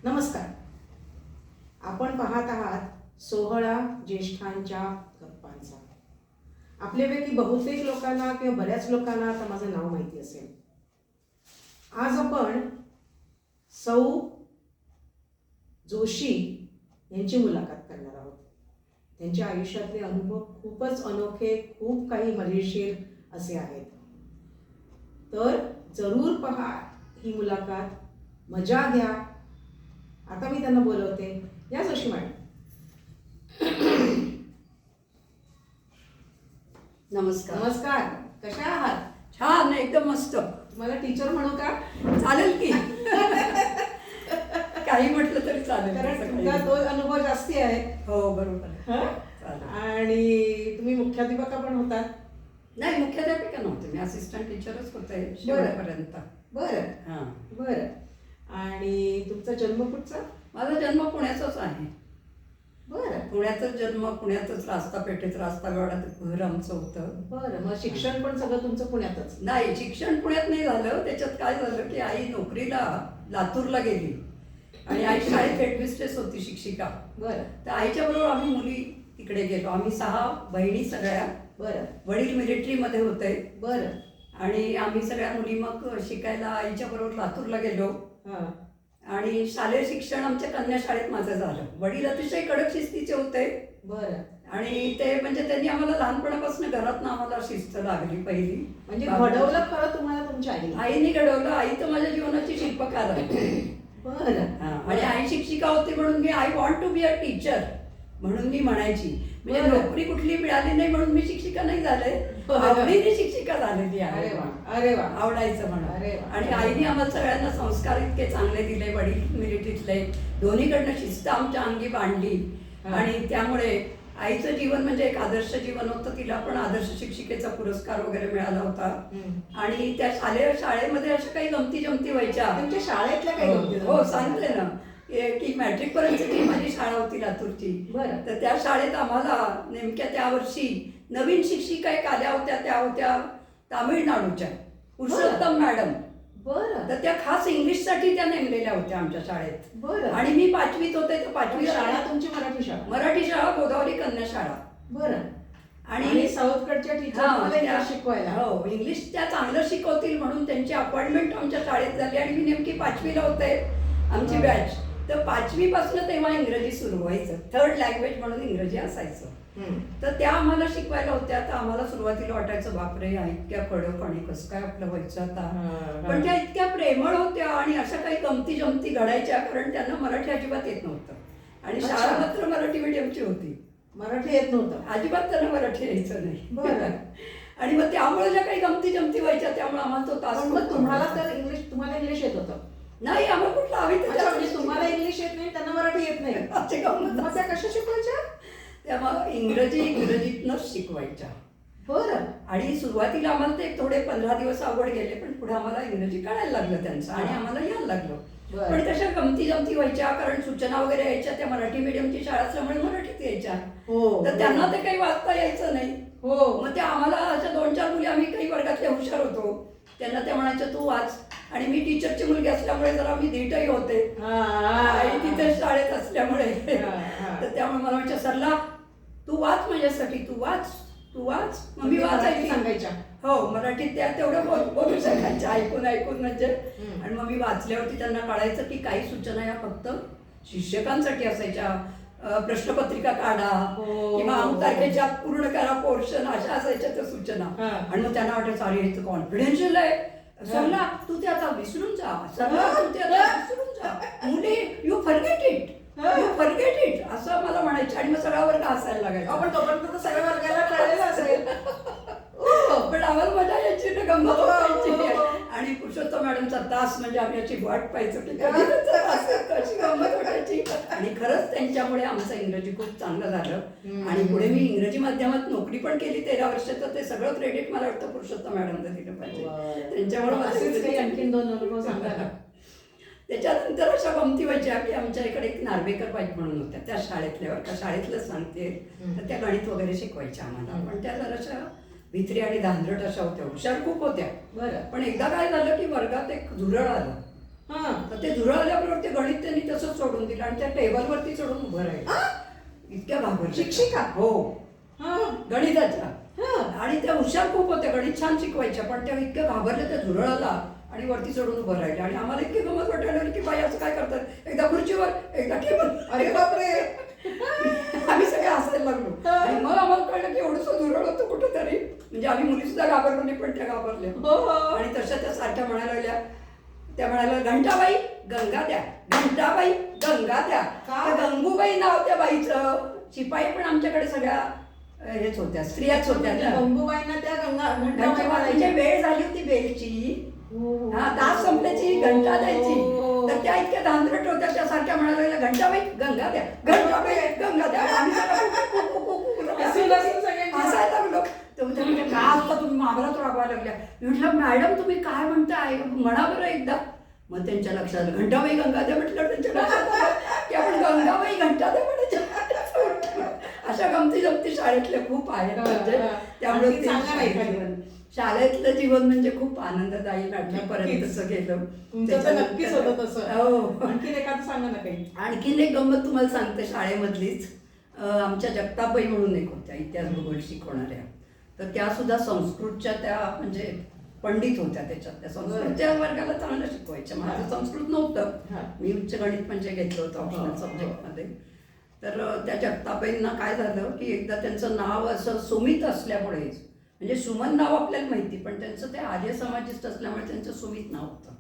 नमस्कार. आपण पाहत आहात सोहळा ज्येष्ठांच्या गप्पांचा. आपल्यापैकी बहुतेक लोकांना किंवा बऱ्याच लोकांना आता माझं नाव माहिती असेल. आज आपण सौ जोशी यांची मुलाखत करणार आहोत. त्यांच्या आयुष्यातले अनुभव खूपच अनोखे, खूप काही मजेशीर असे आहेत. तर जरूर पहा ही मुलाखत, मजा घ्या. आता मी त्यांना बोलवते. या जोशी मॅडम. नमस्कार. नमस्कार. कशा आहात? छान, एकदम मस्त. मला टीचर म्हणू का? चालेल की. काही म्हटलं तरी चालेल, कारण तुमचा तो अनुभव जास्ती आहे. हो, बरोबर. आणि तुम्ही मुख्याध्यापिका पण होतात. नाही, मुख्याध्यापिका नव्हते मी, असिस्टंट टीचरच होते शेवटपर्यंत. बरं. हां. बरं. आणि तुमचा जन्म कुठचा? माझा जन्म पुण्याचाच आहे. बरं. पुण्याचाच जन्म, पुण्यातच रास्तापेठेत, रास्तागाडात घर आमचं होतं. बरं. मग शिक्षण पण सगळं तुमचं पुण्यातच? नाही, शिक्षण पुण्यात नाही झालं. त्याच्यात काय झालं की आई नोकरीला लातूरला गेली आणि आई शाळेत हेडमिस्ट्रेस होती, शिक्षिका. बरं. तर आईच्या बरोबर आम्ही मुली तिकडे गेलो. आम्ही 6 बहिणी सगळ्या. बरं. वडील मिलिटरीमध्ये होते. बरं. आणि आम्ही सगळ्या मुली मग शिकायला आईच्या बरोबर लातूरला गेलो. हां. आणि शालेय शिक्षण आमच्या कन्या शाळेत माझं झालं. वडील अतिशय कडक शिस्तीचे होते. बरं. आणि ते म्हणजे त्यांनी आम्हाला लहानपणापासून घरातनं आम्हाला शिस्त लागली पहिली. म्हणजे घडवलं खरं तुम्हाला तुमच्या आईने? आईने घडवलं. आई तर माझ्या जीवनाची शिल्पकार आहे. बरं. आणि आई शिक्षिका होती म्हणून मी I want to be a teacher म्हणून मी म्हणायची. म्हणजे नोकरी कुठली मिळाली नाही म्हणून मी शिक्षिका नाही झाले, आवडीने शिक्षिका झालेली आहे. अरे वा, अरे वा. आवडायचं म्हणून. अरे वा. आणि आईने आम्हाला सगळ्यांना संस्कार इतके चांगले दिले. वडील मिलिटरीतले, दोन्हीकडनं शिस्त आमच्या अंगी बांधली. आणि त्यामुळे आईचं जीवन म्हणजे एक आदर्श जीवन होतं. तिला पण आदर्श शिक्षिकेचा पुरस्कार वगैरे मिळाला होता. आणि त्या शाळेमध्ये अशा काही गमती जमती व्हायच्या. तुमच्या शाळेतल्या काही गमती? हो, सांगते ना की मॅट्रिक पर्यंतची माझी शाळा होती लातूरची. बरं. तर त्या शाळेत आम्हाला नेमक्या त्या वर्षी नवीन शिक्षिका एक आल्या होत्या. त्या होत्या तामिळनाडूच्या, पुरुषोत्तम मॅडम. बरं. तर त्या खास इंग्लिशसाठी त्या नेमलेल्या होत्या आमच्या शाळेत. बरं. आणि मी 5वीत होते. तर 5वी शाळा तुमची मराठी शाळा? मराठी शाळा, गोदावरी कन्या शाळा. बरं. आणि साऊथकडच्या टीचर शिकवायला? हो, इंग्लिश त्या चांगलं शिकवतील म्हणून त्यांची अपॉइंटमेंट आमच्या शाळेत झाली. आणि मी नेमकी 5वीला होते, आमची बॅच. तर 5वी पासून तेव्हा इंग्रजी सुरू व्हायचं. 3rd लँग्वेज म्हणून इंग्रजी असायचं. तर त्या आम्हाला शिकवायला होत्या. तर आम्हाला सुरुवातीला वाटायचं बापरे, इतक्या कडक आणि कसं काय आपलं व्हायचं आता. पण त्या इतक्या प्रेमळ होत्या आणि अशा काही गमती जमती घडायच्या, कारण त्यांना मराठी अजिबात येत नव्हतं. आणि शाळा मात्र मराठी मीडियमची होती. मराठी येत नव्हतं अजिबात त्यांना मराठी यायचं नाही. बरं. आणि मग त्यामुळे ज्या काही गमती जमती व्हायच्या त्यामुळे आम्हाला तो तास. मग तुम्हाला इंग्लिश येत होतं? नाही, आम्हाला कुठलं हवी. म्हणजे तुम्हाला इंग्लिश येत नाही, त्यांना मराठी येत नाही. मग त्या कशा शिकवायच्या? त्या मग इंग्रजीतनंच शिकवायच्या. बरं. आणि सुरुवातीला आम्हाला ते थोडे 15 दिवस अवघड गेले, पण पुढे आम्हाला इंग्रजी कळायला लागलं त्यांचं आणि आम्हाला यायला लागलं. पण तशा गमती जमती व्हायच्या, कारण सूचना वगैरे यायच्या. त्या मराठी मीडियमची शाळा असल्यामुळे मराठीत यायच्या. तर त्यांना ते काही वाचता यायचं नाही. मग त्या आम्हाला अशा 2-4 मुली, आम्ही काही वर्गातल्या हुशार होतो, त्यांना त्या म्हणायच्या तू वाच. आणि मी टीचरची मुलगी असल्यामुळे जरा मी धीटही होते आणि तिथे शाळेत असल्यामुळे. तर त्यामुळे मला म्हणायच्या सरला तू वाच माझ्यासाठी, तू वाच, तू वाच. मग मी वाचायची, सांगायच्या. हो, मराठीत त्या तेवढं बोलू शकायच्या ऐकून म्हणजे. आणि मग मी वाचल्यावरती त्यांना कळायचं की काही सूचना या फक्त शिक्षकांसाठी असायच्या. प्रश्नपत्रिका काढा किंवा अमुक तारखेच्या पूर्ण करा पोर्शन, अशा असायच्या त्या सूचना. आणि मग त्यांना वाटायचं अरे हे तर कॉन्फिडेन्शियल आहे, सरला तू ते आता विसरून जा, सरला तू ते आता विसरून जा, मुली you forget it, you forget it, असं मला म्हणायचं. आणि मग सगळा वर्ग हसायला लागायचा. आपण तोपर्यंत सगळ्या वर्गाला कळलेलं असेल. पण आम्हाला मजा यायची ना, गंमत व्हायची. आणि पुरुषोत्तम मॅडमचा तास म्हणजे आम्ही याची वाट पाहायचो की कशी गंमत वाटायची. आणि खरंच त्यांच्यामुळे आमचं इंग्रजी खूप चांगलं झालं. आणि पुढे मी इंग्रजी माध्यमात नोकरी पण केली 13 वर्ष. तर ते सगळं क्रेडिट मला वाटतं पुरुषोत्तम मॅडमला दिलं पाहिजे. त्यांच्यामुळे आणखीन 2 अनुभव सांगा. त्याच्यानंतर अशा गमती व्हायच्या की आमच्या इकडे एक नार्वेकर बाई म्हणून होत्या, त्या शाळेतल्या, त्या शाळेतलंच सांगते. तर त्या गणित वगैरे शिकवायच्या आम्हाला. पण त्या जराशा भित्री आणि धांदरट अशा होत्या, हुशार खूप होत्या. बरं. पण एकदा काय झालं की वर्गात एक झुरळ आलं. हा. तर ते झुरळल्याबरोबर ते गणित त्यांनी तसंच सोडून दिलं आणि त्या टेबलवरती चढून उभं राहिलं. इतक्या घाबरल्या. शिक्षिका? हो, हा. गणिताच्या. हा. आणि त्या हुशार खूप होत्या, गणित छान शिकवायच्या, पण त्या इतक्या घाबरल्या त्या झुरळाला आणि वरती चढून उभं राहिले. आणि आम्हाला इतकी गमत वाटायला लागली की बाई असं काय करतात, एकदा खुर्चीवर एकदा टेबल. अरे बापरे. आम्ही सगळे हसायला लागलो. आणि मग आम्हाला कळलं की एवढंसं झुरळ होतं कुठंतरी, म्हणजे आम्ही मुली सुद्धा घाबरलो नाही पण त्या घाबरल्या. हो, हो. आणि तशा त्या सारख्या म्हणायला लागल्या. त्या म्हणाल्या, घंटाबाई गंगा द्या, घंटाबाई गंगा द्या. का? त्या गंगूबाई नाव त्या बाईचं. शिपाई पण आमच्याकडे सगळ्या हेच होत्या, स्त्रियाच होत्या त्या. गंगूबाईंना त्या घंटाबाई म्हणजे म्हणायच्या. वेळ झाली होती बेलची, हो. हा तास संपल्याची, घंटा द्यायची. हो. तर त्या इतक्या धांदरट होत्या, त्या सारख्या म्हणायला लागल्या, घंटाबाई गंगा द्या, घंटाबाई गंगा द्या. आम्ही हसायला लागलो. तर त्या म्हणजे का आता तुम्ही मागरात रागवायला लागल्या. मी म्हटलं मॅडम तुम्ही काय म्हणताय, म्हणा बरं एकदा. मग त्यांच्या लक्षात आलं, घंटाबाई गंगा द्या म्हटलं त्यांच्या लक्षात आलं की आपण गंगाबाई घंटा द्या म्हणायच्या. अशा गमती जमती शाळेतल्या खूप आहेत. म्हणजे त्यामुळे आणखी सांगा ना एखादी. जीवन, शाळेतलं जीवन म्हणजे खूप आनंददायी आठवीपर्यंतच गेलं. तुमचं तर नक्कीच होतं तसं. हो. आणखीन एखादं सांगा ना काही. आणखीन एक गंमत तुम्हाला सांगते शाळेमधलीच. आमच्या जगताबाई म्हणून एक होत्या इतिहास भूगोल शिकवणाऱ्या. तर त्या सुद्धा संस्कृतच्या त्या म्हणजे पंडित होत्या त्याच्यात. त्या संस्कृतच्या वर्गाला चांगलं शिकवायच्या. माझं संस्कृत नव्हतं, मी उच्च गणित म्हणजे घेतलं होतं ऑप्शनल सब्जेक्टमध्ये. तर त्या जगताबाईंना काय झालं की एकदा त्यांचं नाव असं सुमित असल्यामुळे, म्हणजे सुमन नाव आपल्याला माहिती, पण त्यांचं ते आर्य समाजिस्ट असल्यामुळे त्यांचं सुमित नाव होतं.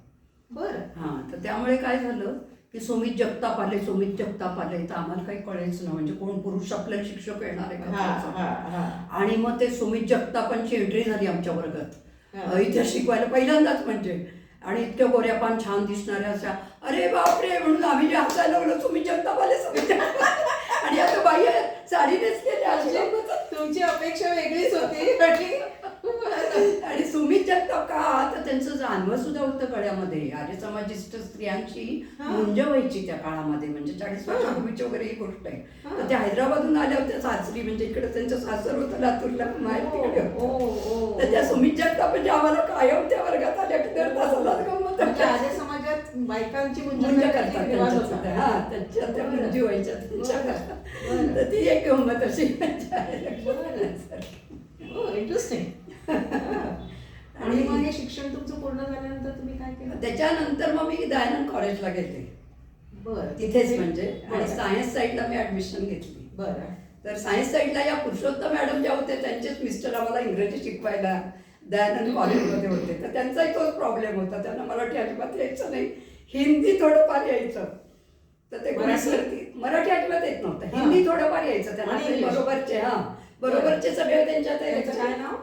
बरं. हां, तर त्यामुळे काय झालं की सुमित जगताप आले, सुमित जगताप आले. तर आम्हाला काही कळायच ना, म्हणजे कोण पुरुष आपल्याला शिक्षक येणार आहे का. आणि मग ते सुमित जगतापांची एंट्री झाली आमच्या वर्गात इतिहास शिकवायला पहिल्यांदाच. म्हणजे आणि इतक्या गोऱ्या पान छान दिसणाऱ्या अशा, अरे बापरे म्हणून आम्ही जे हसायला लागलो, सुमित जगताप आले, सुमित जगताप आले. आणि आता बाई साडी नेसलेली अशी. तुमची अपेक्षा वेगळीच होती. आणि सुमित जगताप का, तर त्यांचं जानवं सुद्धा होतं गळ्यामध्ये. आर्य समाजिस्ट स्त्रियांची मुंज व्हायची त्या काळामध्ये, म्हणजे 40 वर्षापूर्वीची वगैरे ही गोष्ट आहे. तर त्या हैदराबादहून आल्या होत्या सासरी, म्हणजे इकडे त्यांचं सासर होतं लातूरला, माहेर तिकडे होतं. तर त्या सुमित जगताप म्हणजे आम्हाला कायम त्या वर्गात आल्या की दर तासाला गंमत. आर्य समाजात बायकांची मुंज करतात. हा, त्यांच्या त्या मुंजी व्हायच्या त्यांच्या. तर ती एक गंमत अशी इंटरेस्टिंग. आणि मग हे शिक्षण तुमचं पूर्ण झाल्यानंतर तुम्ही काय केलं? त्याच्यानंतर मग मी दयानंद कॉलेजला गेले. बरं. तिथेच म्हणजे. आणि सायन्स साईडला मी ऍडमिशन घेतली. बरं. तर सायन्स साईडला या पुरुषोत्तम मॅडम ज्या होत्या त्यांचेच मिस्टर आम्हाला इंग्रजी शिकवायला दयानंद कॉलेजमध्ये होते. तर त्यांचाही तोच प्रॉब्लेम होता, त्यांना मराठी अजिबात यायचं नाही, हिंदी थोडंफार यायचं. तर ते मराठी अजिबात येत नव्हतं, हिंदी थोडंफार यायचं त्यांना. बरोबरचे, हा बरोबरचे सगळे त्यांच्यात काय नाव?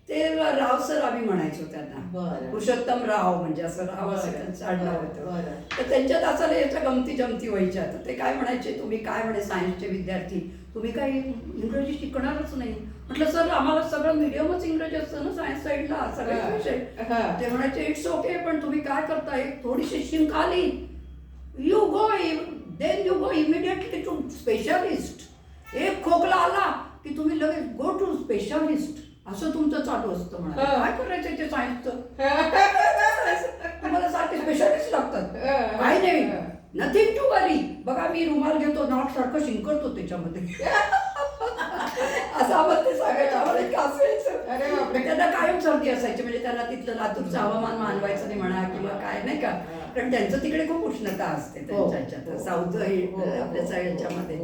ते राव सर आम्ही म्हणायचो त्यांना. पुरुषोत्तम राव, म्हणजे असं राव असं त्यांचं आडनाव होतं. तर त्यांच्यात असं याच्या गमती जमती व्हायच्या. तर ते काय म्हणायचे, तुम्ही काय म्हणे सायन्सचे विद्यार्थी, तुम्ही काही इंग्रजी शिकणारच नाही. म्हटलं सर आम्हाला सगळं मीडियमच इंग्रजी असतं ना सायन्स साईडला, सगळे विषय. ते म्हणायचे इट्स ओके, पण तुम्ही काय करताय, थोडीशी शिंक आली, you go then you go immediately to specialist. एक खोकला आला की तुम्ही लगेच गो टू स्पेशालिस्ट, असं तुमचं चालू असतं. म्हणा काय करायचं ते सायन्सचं, तुम्हाला सारखे स्पेशालिस्ट लागतात. काय नाही, नथिंग टू वरी. बघा मी रुमाल घेतो, नाक सारखं शिंकतो त्याच्यामध्ये, असं आम्हाला ते सांगायचं. आम्हाला असं यायचं. त्यांना कायम सर्दी असायची, म्हणजे त्यांना तिथलं लातूरचं हवामान मानवायचं नाही म्हणा किंवा काय नाही का, कारण त्यांचं तिकडे खूप उष्णता असते त्यांच्या ह्याच्यात, साऊथ आपल्या साईडच्यामध्ये.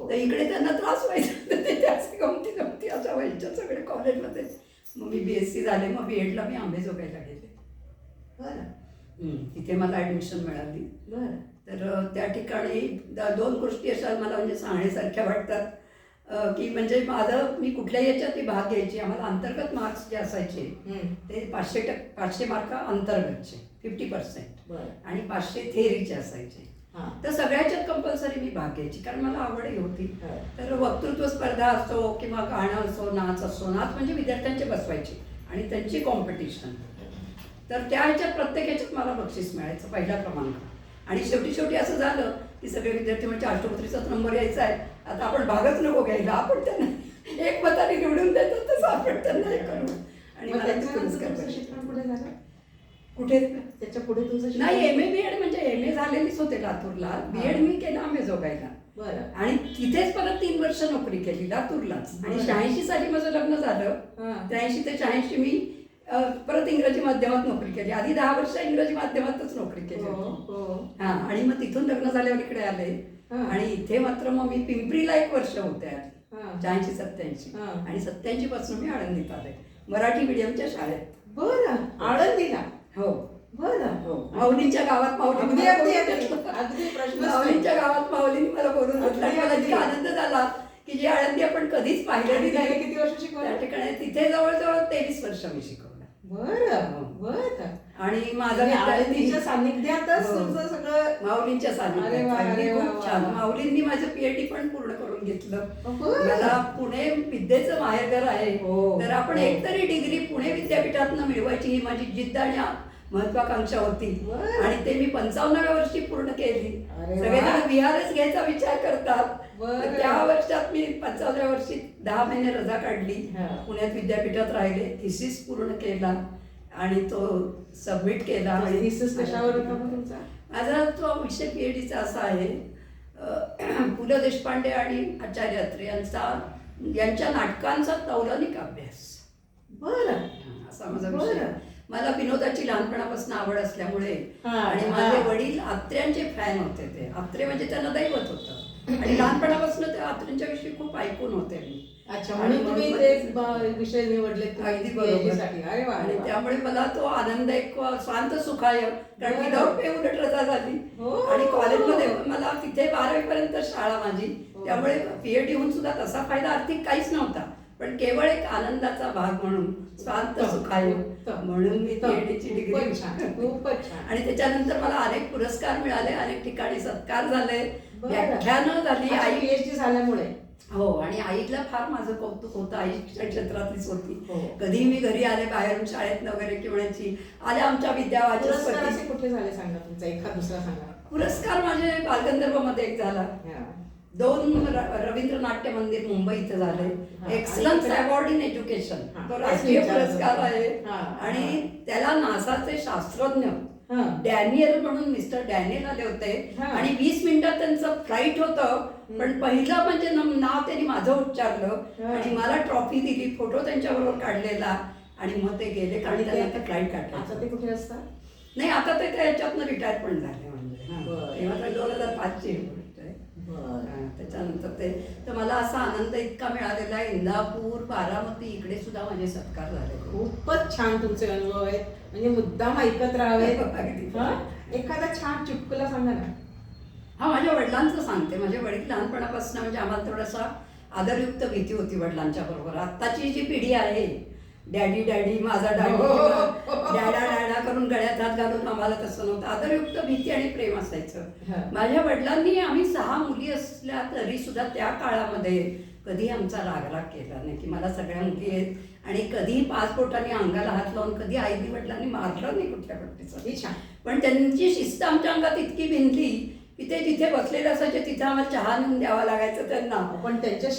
तर इकडे त्यांना त्रास व्हायचा. ते त्याच गमती गमती अशा व्हायच्या सगळे कॉलेजमध्ये. मग मी BSc झाले, मग BEdला मी अंबेजोगाईला गेले. बरं. तिथे मला ऍडमिशन मिळाली. बरं. तर त्या ठिकाणी 2 गोष्टी अशा मला म्हणजे सांगण्यासारख्या वाटतात की म्हणजे मी कुठल्याही याच्यात भाग घ्यायची. आम्हाला अंतर्गत मार्क्स जे असायचे ते 500 मार्क अंतर्गतचे 50%, आणि 500 थेअरीचे असायचे. तर सगळ्याच्यात कंपल्सरी मी भाग घ्यायची, कारण मला आवडही होती. तर वक्तृत्व स्पर्धा असो किंवा गाणं असो, नाच असो, नाच म्हणजे विद्यार्थ्यांचे बसवायचे आणि त्यांची कॉम्पिटिशन. तर त्या ह्याच्यात प्रत्येक ह्याच्यात मला बक्षीस मिळायचं, पहिला क्रमांक. आणि शेवटी असं झालं की सगळे विद्यार्थी म्हणजे अष्टपत्रीचाच नंबर यायचा आहे, आता आपण भागच नको घ्यायला, आपण त्यांना एक मताने निवडून देतो तसं आपण त्यांना हे करू. आणि मला ते पुरस्कार शिक्षण पुढे झालं कुठे त्याच्या पुढे तुझं नाही, एम.ए. बी.एड म्हणजे एम.ए. झालेलीच होते लातूरला. बी.एड मी केलं अंबेजोगाईला. बरं. आणि तिथेच परत 3 वर्ष नोकरी केली लातूरलाच. आणि बरं. 86 साली माझं लग्न झालं. हा. 83 ते 86 मी परत इंग्रजी माध्यमात नोकरी केली. आधी 10 वर्ष इंग्रजी माध्यमातच नोकरी केली हो, होती. हो. हा, आणि मग तिथून लग्न झाल्यावर इकडे आले. हा. आणि इथे मात्र मग मी पिंपरीला 1 वर्ष होते आधी. हा. 86-87. हा. आणि 87 पासून मी आळंदीत आले मराठी मीडियमच्या शाळेत. बरं. आळंदीला. हो. बरं. हो, माऊलींच्या गावात माऊली अगदी मला अगदी बोलून अगदी घेतलं. अगदी प्रश्न माऊलींच्या गावात माऊलींनी मला बोलून घेतलं. आणि मला अगदी, इतका अगदी. आनंद झाला की जी आळंदी आपण कधीच पाहिलेली नाही. किती वर्ष त्या शिकवलं? ठिकाणी तिथे जवळजवळ 23 वर्ष मी शिकवलं. बरं. बरं. आणि माझा आणि विद्यार्थी आळंदीच्या सान्निध्यातच हो. तुमचं सगळं. माऊलींच्या अरे सानिध्यात. वा, अगदी अरे वा, खूप वा. छान. माऊलींनी माझं पीएचडी पण पूर्ण करून घेतलं. बरं. मला पुणे विद्येचं माहेरघर आहे. हो. तर आपण एकतरी डिग्री पुणे विद्यापीठातनं मिळवायची ही माझी जिद्द आणि महत्वाकांक्षा होती. बरं. आणि ते मी 55व्या वर्षी पूर्ण केली. अरे वा. सगळेजण बिहारच घ्यायचा विचार करतात. बरं. तर त्या वर्षात मी 55व्या वर्षी 10 महिने रजा काढली. हा. पुण्यात विद्यापीठात राहिले. थिसिस पूर्ण केला आणि तो सबमिट केला. आणि थिसिस कशावर होता मग तुमचा? माझा तो विषय पीएचडीचा असा आहे, पु ल देशपांडे आणि आचार्य अत्रे यांच्या नाटकांचा तौलनिक अभ्यास. बरं. असा माझा विषय. बरं. मला विनोदाची लहानपणापासून आवड असल्यामुळे हा, आणि हा. माझे वडील आत्र्यांचे फॅन होते. ते आत्रे म्हणजे त्यांना दैवत होतं. आणि लहानपणापासून ते आत्र्यांच्या विषयी खूप ऐकून होते मी. अच्छा, आणि म्हणून तुम्ही म्हणून ते विषय निवडले अगदी बरोबर. अरे वा. आणि त्यामुळे मला तो आनंद एक स्वांत सुखाय, कारण बरं. विदाऊट पे उलट रजा झाली. हो. आणि कॉलेजमध्ये मला तिथे 12वी पर्यंत शाळा माझी. हो. त्यामुळे पीएचडी होऊन सुद्धा तसा फायदा आर्थिक काहीच नव्हता, पण केवळ एक आनंदाचा भाग म्हणून स्वांत सुखाय म्हणून मी पीएचडीची डिग्री. खूपच छान, खूपच छान. आणि त्याच्यानंतर मला अनेक पुरस्कार मिळाले, अनेक ठिकाणी सत्कार झाले, बरं. व्याख्यानं झाली. आई पीएचडी झाल्यामुळे. हो. आणि आईला फार माझं कौतुक होतं. आई शिक्षण क्षेत्रातलीच होती. हो. कधी मी घरी आले बाहेरून शाळेत वगैरे की म्हणायची आल्या आमच्या पुरस्कार विद्यावाचस्पती. असे कुठे झाले सांगा, तुमचा एखाद दुसरा सांगा. पुरस्कार माझे बालगंधर्वमध्ये एक झाला. हा. 2 रवींद्र नाट्य मंदिर मुंबई इथे झाले. हा. एक्सलन्स आणि- अवॉर्ड इन एज्युकेशन हा. तो राष्ट्रीय विचारलं पुरस्कार होतं. आहे. हा. आणि त्याला नासाचे शास्त्रज्ञ हा. डॅनियल म्हणून मिस्टर डॅनियल आले होते. हा. आणि 20 मिनिटात त्यांचं फ्लाईट होतं. पण पहिलं म्हणजे नाव त्यांनी माझं उच्चारलं. हा. आणि मला ट्रॉफी दिली, फोटो त्यांच्याबरोबर काढलेला. आणि मग ते गेले, कारण त्यांना ते फ्लाईट आता काढलं. ते कुठे असतात? नाही, आता ते त्याच्यातनं रिटायर पण झाले. म्हणजे बरं. तेव्हा तर 2005ची गोष्ट आहे. बरं. त्याच्यानंतर ते तर मला असा आनंद इतका मिळालेला आहे. इंदापूर, बारामती इकडे सुद्धा माझे सत्कार झाले. खूपच छान तुमचे अनुभव आहेत, म्हणजे मुद्दाम ऐकत राहावेत. अगदी. हा? एखादा छान चुटकुला सांगा ना. हा, माझ्या वडिलांचं सांगते. माझे वडील लहानपणापासून म्हणजे आम्हाला थोडासा आदरयुक्त भीती होती वडिलांच्या बरोबर. आत्ताची जी पिढी आहे, डॅडी डॅडी माझा डॅडी किंवा डॅडा डॅडा करून गळ्यात हात घालून, आम्हाला तसं नव्हतं. आदरयुक्त भीती आणि प्रेम असायचं. हा. माझ्या वडिलांनी, आम्ही 6 मुली असल्या तरी सुद्धा त्या काळामध्ये कधी आमचा रागराग केला नाही, की मला सगळ्या मुली आहेत. आणि कधीही 5 बोटांनी अंगाला हात लावून कधी आई वडिलांनी मारलं नाही कुठल्या गोष्टीचं. हे छान. पण त्यांची शिस्त आमच्या अंगात इतकी भिनली की ते जिथे बसलेले असायचे तिथे आम्हाला चहा नेऊन द्यावा लागायचं त्यांना. पण त्यांच्या हो.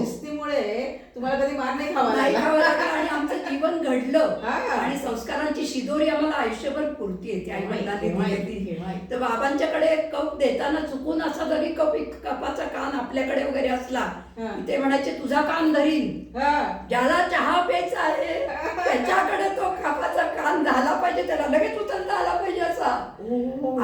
शिस्तीमुळे तुम्हाला कधी मार नाही खावा नाही लागला. खावं लागलं. आणि आमचं जीवन घडलं. हा. आणि संस्कारांची शिदोरी आम्हाला आयुष्यभर पुरती येते आई वडिलांनी दिलेली. केव्हाही. तर बाबांच्याकडे कप देताना चुकून असा जरी कपाचा कान आपल्याकडे वगैरे असला, हा. ते म्हणायचे तुझा कान धरीन. हा. ज्याला चहा प्यायचा आहे त्याच्याकडे तो कपाचा कान झाला पाहिजे, त्याला लगेच उचलता आला पाहिजे असा.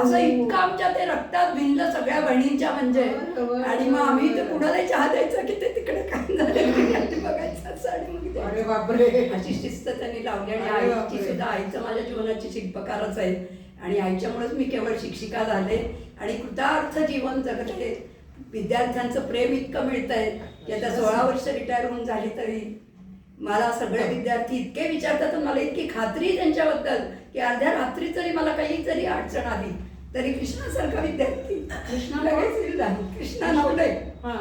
असं इतकं आमच्या ते रक्तात भिनलं सगळ्या बहिणींच्या म्हणजे. बरं. आणि मग आम्ही ते कुणाला चहा द्यायचं की ते तिकडे काय झालं बघायचं असं. आणि मग द्यायचं. अरे बापरे. अशी शिस्त त्यांनी लावली. आणि अरे आईची बापरे. सुद्धा, आईचं माझ्या जीवनाची शिल्पकारच आहे. आणि आईच्यामुळेच मी केवळ शिक्षिका झाले आणि कृतार्थ जीवन जगले. विद्यार्थ्यांचं प्रेम इतकं मिळतंय की आता 16 वर्ष रिटायर होऊन झाली तरी मला सगळे विद्यार्थी इतके विचारतात. आणि मला इतकी खात्री त्यांच्याबद्दल की अर्ध्या रात्री जरी मला काही जरी अडचण आली तरी कृष्णासारखा विद्यार्थी, कृष्णा कृष्णा नवले, हा.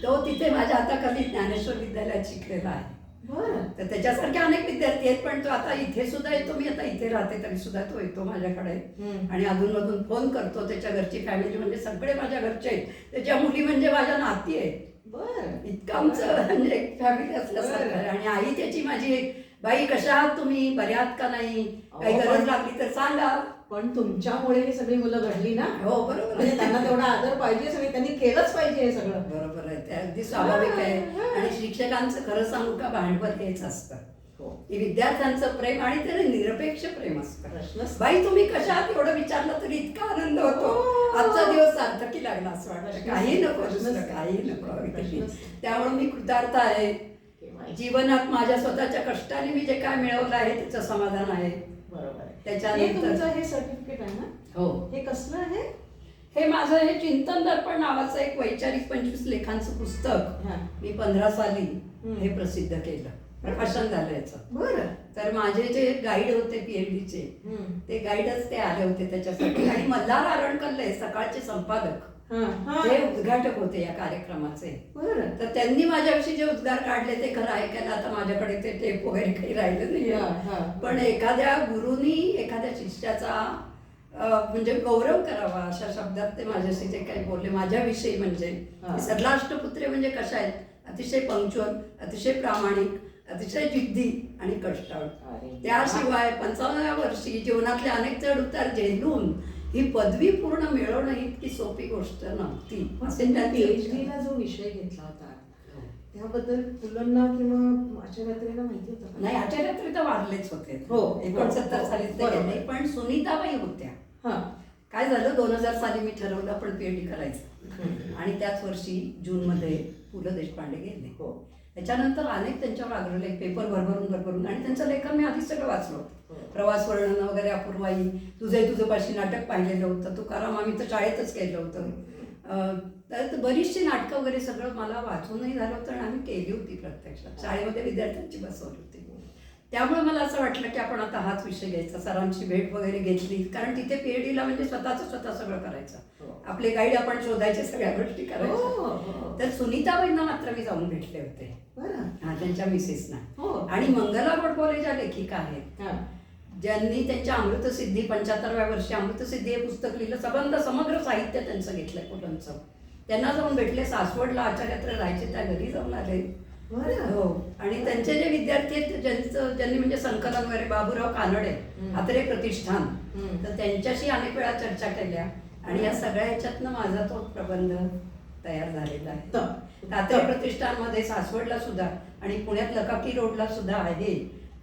तो तिथे माझ्या हाताखाली ज्ञानेश्वर विद्यालयात शिकलेला आहे. बरं. तर त्याच्यासारखे अनेक विद्यार्थी आहेत. पण तो आता इथे सुद्धा येतो. मी आता इथे राहते तरी सुद्धा तो येतो माझ्याकडे. आणि अधूनमधून फोन करतो. त्याच्या घरची फॅमिली म्हणजे सगळे माझ्या घरचे आहेत. त्याच्या मुली म्हणजे माझ्या नाती आहेत. बरं. इतकं आमचं म्हणजे एक फॅमिली असल्यासारखं आहे. आणि आई त्याची माझी एक बाई कशा आहात तुम्ही, बऱ्या आहात का नाही, काही अहो, गरज लागली तर सांगा. पण तुमच्यामुळे ही सगळी मुलं घडली ना, हो बरोबर म्हणजे आहे. त्यांना तेवढा आदर पाहिजेच आणि त्यांनी केलंच पाहिजे हे सगळं. बरोबर आहे, ते अगदी स्वाभाविक आहे. आणि शिक्षकांचं खरं सांगू का भांडवल हेच असतं हो. की विद्यार्थ्यांचं प्रेम आणि ते निरपेक्ष प्रेम असतं. प्रश्नच बाई तुम्ही कशा आहात एवढं विचारलं तरी इतका आनंद होतो. हो. आजचा दिवस सार्थकी लागला असं वाटतं. प्रश्नच काही नको प्रश्नच दुसरं, काही नको. प्रश्नच त्यामुळे मी कृतार्थ आहे. केव्हाही. जीवनात माझ्या स्वतःच्या कष्टाने मी जे काय मिळवलं आहे त्याचं समाधान आहे. बरोबर आहे. त्याच्यानंतर- हे तुमचं हे सर्टिफिकेट आहे ना, हो, हे कसलं आहे? हे माझं हे चिंतन दर्पण नावाचं एक वैचारिक 25 लेखांचं पुस्तक हा. मी 15 साली हम्म. हे प्रसिद्ध केलं, प्रकाशन झालं याचं. बरं. तर माझे जे गाईड होते पीएचडीचे, हम्म. ते गाईडच ते आले होते त्याच्यासाठी. आणि मल्हार आरणकल्ले सकाळचे संपादक हा, हा. हे उद्घाटक होते या कार्यक्रमाचे. बरं. तर त्यांनी माझ्याविषयी जे उद्गार काढले ते खरं ऐकायला आता माझ्याकडे ते टेप वगैरे काही राहिलं हा, नाही. हा. पण एखाद्या गुरुनी एखाद्या शिष्याचा म्हणजे गौरव करावा अशा शब्दात ते माझ्याशी जे काही बोलले माझ्याविषयी. म्हणजे हा. सरलाष्टपुत्रे म्हणजे कशा आहेत, अतिशय पंक्च्युअल, अतिशय प्रामाणिक, अतिशय जिद्दी आणि कष्टाळू. अरे. त्याशिवाय 55व्या वर्षी जीवनातले अनेक चढउतार झेलून ही पदवी पूर्ण मिळवणं ही इतकी सोपी गोष्ट नव्हती असे त्यांनी पीएचडीला जो विषय घेतला होता त्याबद्दल पुलंना किंवा आचार्यात्रेला माहिती होतं का? नाही, आचार्य तर वारलेच होते. हो, 69 साली ते बरोबर. गेले. पण सुनीताबाई होत्या. हा. काय झालं, 2000 साली मी ठरवलं आपण पीएचडी करायचं. आणि त्याच वर्षी जूनमध्ये पु ल देशपांडे गेले. हो. त्याच्यानंतर अनेक त्यांच्यावर आग्रह पेपर भरभरून आणि त्यांचं लेखन मी आधीच सगळं वाचलं होतं. हो. प्रवास वर्णन वगैरे, अपूर्वाई, तुझं पाशी नाटक पाहिलेलं होतं, तुकाराम आम्ही तर शाळेतच केलं होतं. तर बरीचशी नाटकं वगैरे सगळं मला वाचूनही झालं होतं आणि आम्ही केली होती प्रत्यक्षात. शाळेमध्ये विद्यार्थ्यांची बसवली होती. त्यामुळे मला असं वाटलं की आपण आता हाच विषय घ्यायचा. सरांची भेट वगैरे घेतली, कारण तिथे पीएचडीला म्हणजे स्वतः सगळं करायचं. हो. आपले गाईड आपण शोधायचे, सगळ्या गोष्टी हो, करायच्या. हो. तर सुनीताबाईंना मात्र मी जाऊन भेटले होते. बरं. हा, त्यांच्या मिसेसना. हो. आणि मंगला गोडबोले ज्या लेखिका आहेत, हा. ज्यांनी त्यांच्या अमृतसिद्धी 75व्या वर्षी अमृतसिद्धी हे पुस्तक लिहिलं, सबंध समग्र साहित्य त्यांचं घेतलंय पुलंचं. त्यांना जाऊन भेटले. सासवडला आचार्यात्र राहायचे, त्या घरी जाऊन आले. बरं. हो. आणि त्यांचे जे विद्यार्थी आहेत ज्यांनी म्हणजे संकलन वगैरे, बाबूराव कानडे, अत्रे प्रतिष्ठान, तर त्यांच्याशी अनेक वेळा चर्चा केल्या. आणि या सगळ्या ह्याच्यातनं माझा तो प्रबंध तयार झालेला आहे. अत्रे प्रतिष्ठानमध्ये सासवडला सुद्धा आणि पुण्यात लकाकी रोडला सुद्धा आहे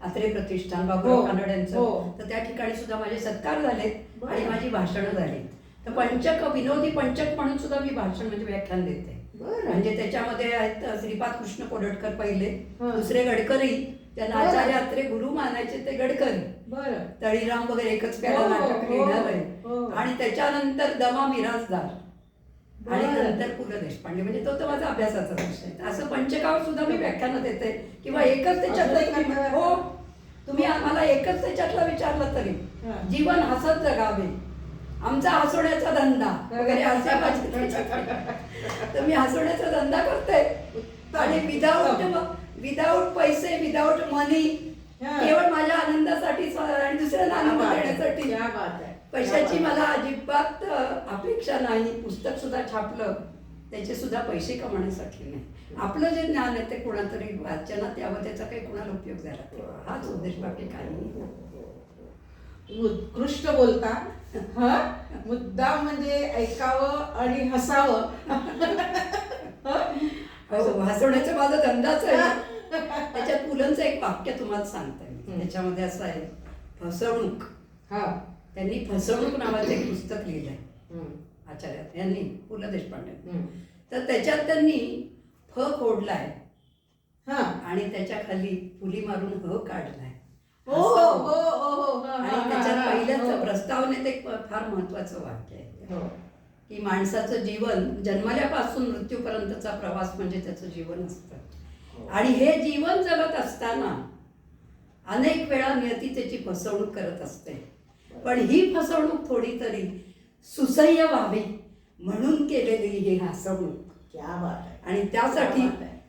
अत्रे प्रतिष्ठान, बाबूराव कानड्यांचं. तर त्या ठिकाणी सुद्धा माझे सत्कार झाले आणि माझी भाषणं झाली. तर पंचक, विनोदी पंचक म्हणून सुद्धा मी भाषण म्हणजे व्याख्यान देते. म्हणजे त्याच्यामध्ये आहेत श्रीपाद कृष्ण कोडटकर पहिले, दुसरे गडकरी, त्यांना आचार्य अत्रे गुरु मानायचे ते गडकरी. बरं. तळीराम वगैरे एकच प्याला हो, नाटक हो, लिहिणार आहे. हो. आणि त्याच्यानंतर दमा मिराजदार आणि बरं. नंतर पु ल देशपांडे. म्हणजे तो तर माझा अभ्यासाचा विषय. असं पंचकावर सुद्धा मी व्याख्यानं देते किंवा एकच त्याच्यातलं. हो, तुम्ही आम्हाला एकच त्याच्यातलं विचारलं तरी हा. जीवन हसत जगावे, आमचा हसवण्याचा धंदा वगैरे असे माझे. तर मी हसवण्याचा धंदा करते आणि विदाऊट पैसे, विदाऊट मनी, केवळ माझ्या आनंदासाठी आणि दुसऱ्यांना आनंद देण्यासाठी. क्या बात आहे. पैशाची मला अजिबात अपेक्षा नाही. पुस्तक सुद्धा छापलं त्याचे सुद्धा पैसे कमवण्यासाठी नाही. आपलं जे ज्ञान आहे ते कोणातरी वाचनात यावं, त्याचा काही कोणाला उपयोग झाला तेव्हा, हाच उद्देश, बाकी काही नाही. उत्कृष्ट बोलता. हा, मुद्दा म्हणजे ऐकावं आणि हसावं. हो, हसवण्याचा माझा धंदाच आहे. त्याच्यात पुलंचं एक वाक्य तुम्हाला सांगते मी. त्याच्यामध्ये असं आहे, फसवणूक. हा. त्यांनी फसवणूक नावाचं एक पुस्तक लिहिलंय आचार्य यांनी, पु ल देशपांडे. तर त्याच्यात त्यांनी फ खोडलाय आणि त्याच्या खाली पुली मारून ह काढलाय. आणि त्याच्यात पहिल्याच प्रस्तावनेत एक फार महत्वाचं वाक्य आहे की माणसाचं जीवन जन्मल्यापासून मृत्यूपर्यंतचा प्रवास म्हणजे त्याचं जीवन असतं. आणि हे जीवन जगत असताना अनेक वेळा नियती त्याची फसवणूक करत असते. पण ही फसवणूक थोडी तरी सुसह्य व्हावी म्हणून केलेली ही हसवणूक. क्या बात आहे. आणि त्यासाठी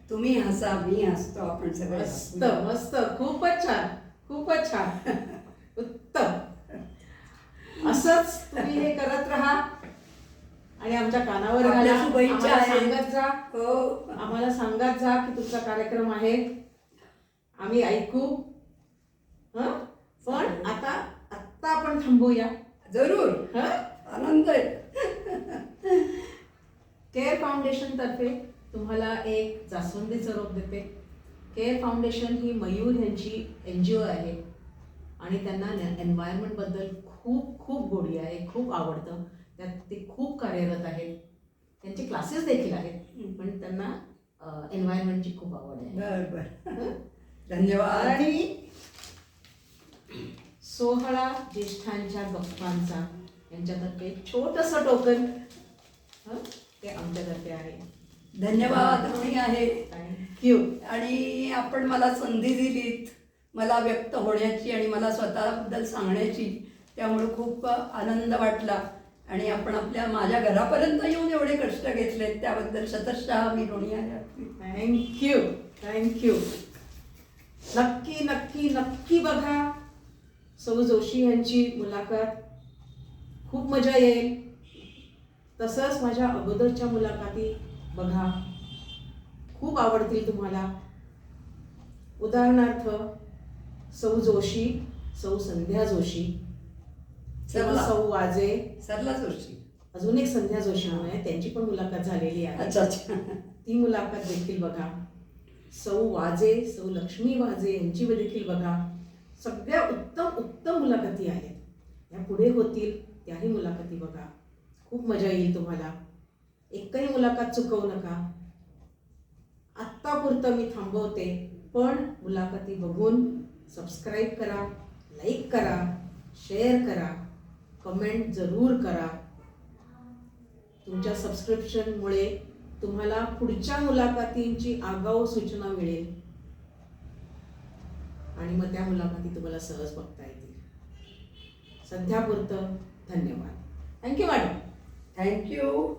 तुम्ही हसा, मी हसतो, आपण सगळे मस्त मस्त. खूपच छान, खूपच छान. उत्तम. असंच तुम्ही हे करत राहा आणि आमच्या कानावर घाला. शुभेच्छा आम्हाला सांगत जा. हो, आम्हाला सांगत जा की तुमचा कार्यक्रम आहे, आम्ही ऐकू हं? पण आत्ता आपण थांबूया. जरूर. हं? आनंद आहे. केअर फाउंडेशन तर्फे तुम्हाला एक जास्वंदीचं रोप देते. केअर फाउंडेशन ही मयूर यांची NGO आहे आणि त्यांना एन्व्हायरमेंटबद्दल खूप खूप गोडी आहे, खूप आवडतं. त्यात ते खूप कार्यरत आहेत. त्यांचे क्लासेस देखील आहेत, पण त्यांना एन्व्हायरमेंटची खूप आवड आहे. बर बर. धन्यवाद. आणि सोहळा ज्येष्ठांच्या गप्पांचा यांच्यातर्फे एक छोटंसं टोकन ते आमच्यातर्फे आहे. धन्यवाद ऋणी आहे. थँक्यू. आणि आपण मला संधी दिलीत मला व्यक्त होण्याची आणि मला स्वतःबद्दल सांगण्याची, त्यामुळे खूप आनंद वाटला. आणि आपण माझ्या घरापर्यंत येऊन एवढे कष्ट घेतलेत त्याबद्दल शतशः मी ऋणी आहे. थँक्यू. नक्की नक्की नक्की बघा सौ जोशी यांची मुलाखत. खूप मजा येईल. तसंच माझ्या अगोदरच्या मुलाखती बघा, खूप आवडतील तुम्हाला. उदाहरणार्थ सौ जोशी, सौ संध्या जोशी, सौ वाजे, सरला जोशी, अजून एक संध्या जोशी म्हणून आहे, त्यांची पण मुलाखत झालेली आहे. अच्छा अच्छा. ती मुलाखत देखील बघा. सौ वाजे, सौ लक्ष्मी वाजे यांची देखील बघा. सगळ्या उत्तम उत्तम मुलाखती आहेत. या पुढे होतील त्याही मुलाखती बघा. खूप मजा येईल तुम्हाला. एकही मुलाखत चुकवू नका. आत्तापुरतं मी थांबवते, पण मुलाखती बघून सबस्क्राईब करा, लाईक करा, शेअर करा, कमेंट जरूर करा. तुमच्या सबस्क्रिप्शनमुळे तुम्हाला पुढच्या मुलाखतींची आगाऊ सूचना मिळेल आणि मग त्या मुलाखती तुम्हाला सहज बघता येतील. सध्यापुरतं धन्यवाद. Thank you madam. थँक्यू.